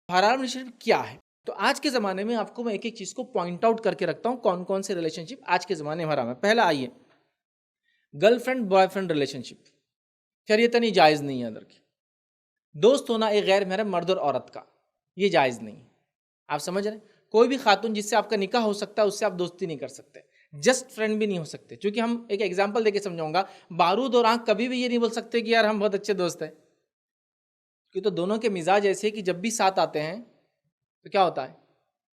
हराम रिलेशनशिप क्या है? तो आज के ज़माने में आपको मैं एक एक चीज़ को पॉइंट आउट करके रखता हूँ, कौन कौन से रिलेशनशिप आज के ज़माने में हराम है। पहला आइए, गर्लफ्रेंड बॉयफ्रेंड रिलेशनशिप शरीयतन जायज़ नहीं है। अंदर की दोस्त होना एक गैर महरम मर्द और औरत का, ये जायज़ नहीं है। आप समझ रहे हैं? कोई भी खातून जिससे आपका निकाह हो सकता है उससे आप दोस्ती नहीं कर सकते, जस्ट फ्रेंड भी नहीं हो सकते। क्योंकि हम एक एग्जाम्पल देके समझाऊंगा, बारूद और आंख कभी भी ये नहीं बोल सकते कि यार हम बहुत अच्छे दोस्त हैं, कि तो दोनों के मिजाज ऐसे कि जब भी साथ आते हैं तो क्या होता है,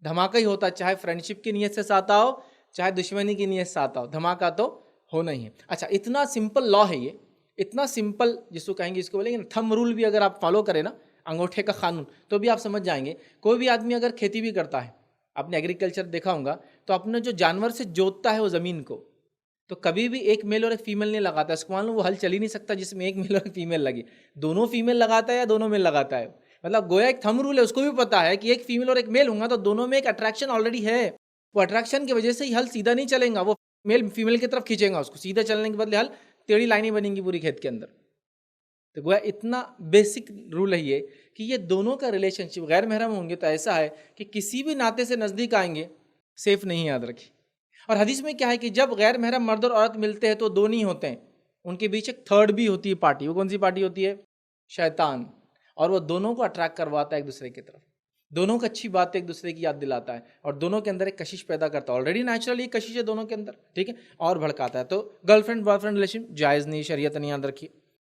धमाका ही होता है। चाहे फ्रेंडशिप की नीयत से साथ आओ, चाहे दुश्मनी की नीयत से साथ आओ, धमाका तो होना ही है। अच्छा, इतना सिंपल लॉ है ये, इतना सिंपल जिसको कहेंगे, इसको बोलेंगे ना थंब रूल भी अगर आप फॉलो करें ना, अंगूठे का कानून, तो भी आप समझ जाएंगे। कोई भी आदमी अगर खेती भी करता है, आपने एग्रीकल्चर देखा होगा, तो अपने जो जानवर से जोतता है वो ज़मीन को, तो कभी भी एक मेल और एक फीमेल नहीं लगाता। इसको मान लो वो हल चल ही नहीं सकता जिसमें एक मेल और एक फीमेल लगे। दोनों फीमेल लगाता है या दोनों मेल लगाता है, मतलब गोया एक थंब रूल है, उसको भी पता है कि एक फीमेल और एक मेल होगा तो दोनों में एक अट्रैक्शन ऑलरेडी है। वो अट्रैक्शन की वजह से ही हल सीधा नहीं चलेगा, वो मेल फीमेल की तरफ खींचेगा उसको, सीधा चलने के बदले हल टेढ़ी लाइनें बनेंगी पूरी खेत के अंदर। तो गोया इतना बेसिक रूल है ये कि ये दोनों का रिलेशनशिप गैर महरम होंगे तो ऐसा है कि किसी भी नाते से नज़दीक आएंगे सेफ नहीं है, याद रखिए। और हदीस में क्या है कि जब गैर महरम मर्द और औरत मिलते हैं तो दो नहीं होते हैं, उनके बीच एक थर्ड भी होती है पार्टी। वो कौन सी पार्टी होती है? शैतान। और वो दोनों को अट्रैक्ट करवाता है एक दूसरे की तरफ, दोनों को अच्छी बात एक दूसरे की याद दिलाता है, और दोनों के अंदर एक कशिश पैदा करता है। ऑलरेडी नेचुरली कशिश है दोनों के अंदर, ठीक है, और भड़काता है। तो गर्लफ्रेंड बॉयफ्रेंड रिलेशन जायज़ नहीं, शरीयत नहीं, याद रखिए।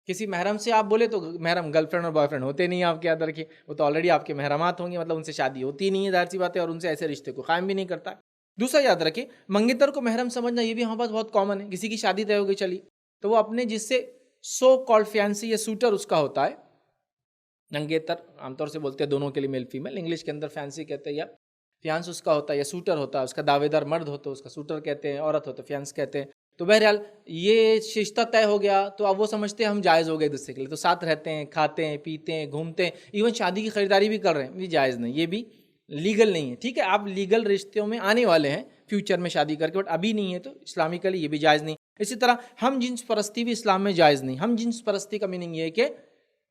किसी महरम से आप बोले तो महरम गर्लफ्रेंड और बॉयफ्रेंड होते नहीं आपके, याद रखिए। वो तो ऑलरेडी आपके महरमात होंगे, मतलब उनसे शादी होती नहीं है, जाहिर सी बात है, और उनसे ऐसे रिश्ते को कायम भी नहीं करता। दूसरा याद रखिए, मंगेतर को महरम समझना ये भी हमारे पास बहुत कॉमन है। किसी की शादी तय हो गई चली, तो वो अपने जिससे सो कॉल्ड फियांसी या सूटर उसका होता है, मंगेतर आमतौर से बोलते हैं दोनों के लिए मेल फीमेल, इंग्लिश के अंदर फैंसी कहते हैं, या फियांस उसका होता है या सूटर होता है, उसका दावेदार मर्द होता है उसका सूटर कहते हैं, औरत होता है फियांस कहते हैं। तो बहरहाल ये रिश्ता तय हो गया तो अब वो समझते हैं हम जायज़ हो गए एक दूसरे के लिए, तो साथ रहते हैं, खाते हैं, पीते हैं, घूमते हैं, इवन शादी की खरीदारी भी कर रहे हैं। ये जायज़ नहीं, ये भी लीगल नहीं है, ठीक है। आप लीगल रिश्तों में आने वाले हैं फ्यूचर में शादी करके, बट अभी नहीं है, तो इस्लामिकली ये भी जायज़ नहीं। इसी तरह हम जिन्स परस्ती भी इस्लाम में जायज़ नहीं। हम जिन्स परस्ती का मीनिंग ये है कि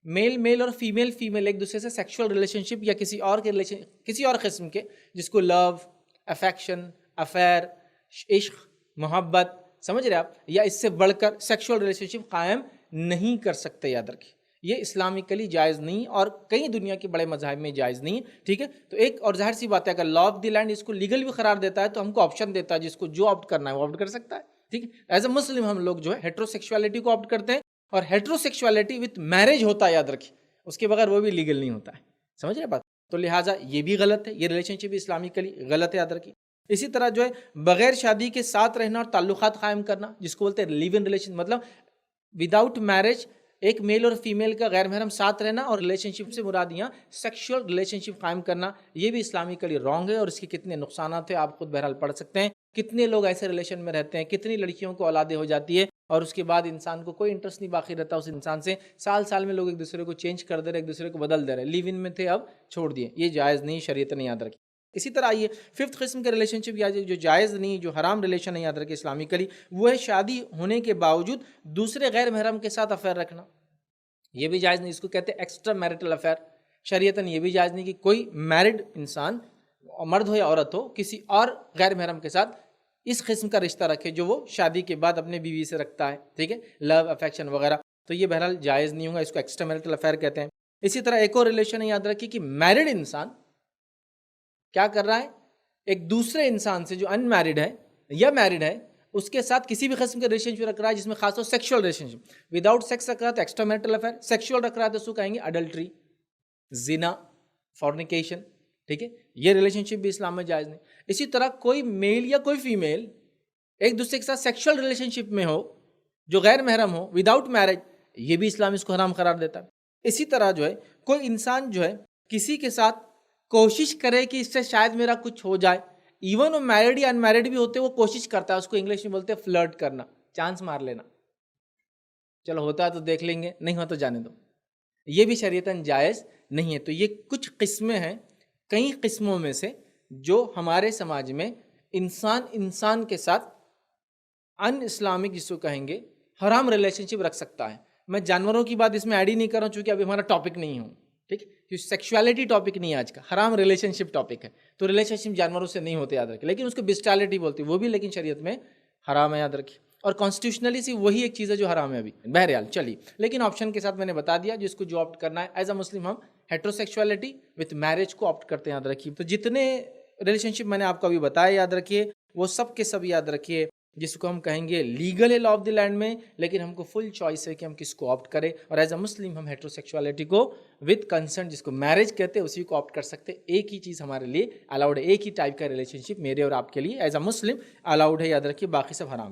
मेल मेल और फीमेल फीमेल एक दूसरे से सेक्सुअल रिलेशनशिप या किसी और के रिलेशन, किसी और किस्म के, जिसको लव, अफेक्शन, अफेयर, इश्क, मोहब्बत, समझ रहे आप, या इससे बढ़कर सेक्सुअल रिलेशनशिप कायम नहीं कर सकते, याद रखिए। ये इस्लामिकली जायज़ नहीं, और कई दुनिया के बड़े मज़ाहिब में जायज़ नहीं, ठीक है। तो एक और जाहिर सी बात है, अगर लॉ ऑफ द लैंड इसको लीगल भी करार देता है तो हमको ऑप्शन देता है, जिसको जो ऑप्ट करना है वो ऑप्ट कर सकता है, ठीक है। एज अ मुस्लिम हम लोग जो है हेट्रोसेक्सुअलिटी को ऑप्ट करते हैं, और हेट्रोसेक्सुअलिटी विथ मैरिज होता है, याद रखिए, उसके बगैर वो भी लीगल नहीं होता है, समझ रहे बात। तो लिहाजा ये भी गलत है, ये रिलेशनशिप इस्लामिकली गलत है, याद रखिए। इसी तरह जो है बगैर शादी के साथ रहना और ताल्लुकात कायम करना, जिसको बोलते हैं लिव इन रिलेशन, मतलब विदाउट मैरिज एक मेल और फीमेल का गैर महरम साथ रहना, और रिलेशनशिप से मुराद यहाँ सेक्सुअल रिलेशनशिप कायम करना, ये भी इस्लामिकली रॉन्ग है। और इसके कितने नुकसान है आप खुद बहरहाल पढ़ सकते हैं। कितने लोग ऐसे रिलेशन में रहते हैं, कितनी लड़कियों को औलादे हो जाती है, और उसके बाद इंसान को कोई इंटरेस्ट नहीं बाकी रहता उस इंसान से। साल साल में लोग एक दूसरे को चेंज कर दे रहे, एक दूसरे को बदल दे रहे। लिव इन में थे अब छोड़ दिए, ये जायज़ नहीं, शरीयत ने याद रखी। इसी तरह आइए फिफ्थ किस्म के रिलेशनशिप, या जो जायज़ नहीं, जो हराम रिलेशन है, याद रखिए इस्लामिकली, वो है शादी होने के बावजूद दूसरे गैर महरम के साथ अफेयर रखना। ये भी जायज़ नहीं, इसको कहते हैं एक्स्ट्रा मैरिटल अफेयर। शरीयतन ये भी जायज़ नहीं कि कोई मैरिड इंसान, मर्द हो या औरत हो, किसी और गैर महरम के साथ इस किस्म का रिश्ता रखे जो वो शादी के बाद अपने बीवी से रखता है, ठीक है, लव, अफेक्शन वगैरह। तो ये बहरहाल जायज़ नहीं होगा, इसको एक्स्ट्रा मैरिटल अफेयर कहते हैं। इसी तरह एक और रिलेशन है, याद रखिए, कि मैरिड इंसान क्या कर रहा है, एक दूसरे इंसान से जो अनमैरिड है या मैरिड है उसके साथ किसी भी किस्म के रिलेशनशिप रख रहा है, जिसमें खासतौर सेक्सुअल रिलेशनशिप, विदाउट सेक्स रख रहा है तो एक्स्ट्रा मैरिटल अफेयर, सेक्सुअल रख रहा है तो उसको कहेंगे अडल्ट्री, जिना, फॉर्निकेशन, ठीक है। ये रिलेशनशिप भी इस्लाम में जायज़ नहीं। इसी तरह कोई मेल या कोई फीमेल एक दूसरे के साथ सेक्सुअल रिलेशनशिप में हो जो गैर महरम हो, विदाउट मैरिज, ये भी इस्लाम इसको हराम करार देता है। इसी तरह जो है कोई इंसान जो है किसी के साथ कोशिश करे कि इससे शायद मेरा कुछ हो जाए, इवन वो मैरिड या अनमैरिड भी होते वो कोशिश करता है, उसको इंग्लिश में बोलते हैं फ्लर्ट करना, चांस मार लेना, चलो होता है तो देख लेंगे, नहीं हो तो जाने दो, ये भी शरीयतन जायज़ नहीं है। तो ये कुछ किस्में हैं कई किस्मों में से जो हमारे समाज में इंसान इंसान के साथ अन इस्लामिक जिसको कहेंगे हराम रिलेशनशिप रख सकता है। मैं जानवरों की बात इसमें ऐड ही नहीं कर रहा हूँ, चूँकि अभी हमारा टॉपिक नहीं हो, ठीक। कि सेक्सुअलिटी टॉपिक नहीं है आज का, हराम रिलेशनशिप टॉपिक है। तो रिलेशनशिप जानवरों से नहीं होते, याद रखिए, लेकिन उसको बिस्टालिटी बोलती है वो भी, लेकिन शरीयत में हराम है, याद रखिए। और कॉन्स्टिट्यूशनली सी वही एक चीज़ है जो हराम है अभी, बहरहाल चलिए। लेकिन ऑप्शन के साथ मैंने बता दिया जिसको जो ऑप्ट करना है। एज अ मुस्लिम हम हेट्रोसेक्सुअलिटी विथ मैरिज को ऑप्ट करते हैं, याद रखिए। तो जितने रिलेशनशिप मैंने आपको अभी बताया, याद रखिए, वो सब के सब याद रखिए जिसको हम कहेंगे लीगल है लॉ ऑफ द लैंड में, लेकिन हमको फुल चॉइस है कि हम किसको ऑप्ट करें। और एज अ मुस्लिम हम हेट्रोसेक्सुअलिटी को विद कंसेंट, जिसको मैरिज कहते हैं, उसी को ऑप्ट कर सकते हैं। एक ही चीज़ हमारे लिए अलाउड है, एक ही टाइप का रिलेशनशिप मेरे और आपके लिए एज अ मुस्लिम अलाउड है, याद रखिए, बाकी सब हराम है।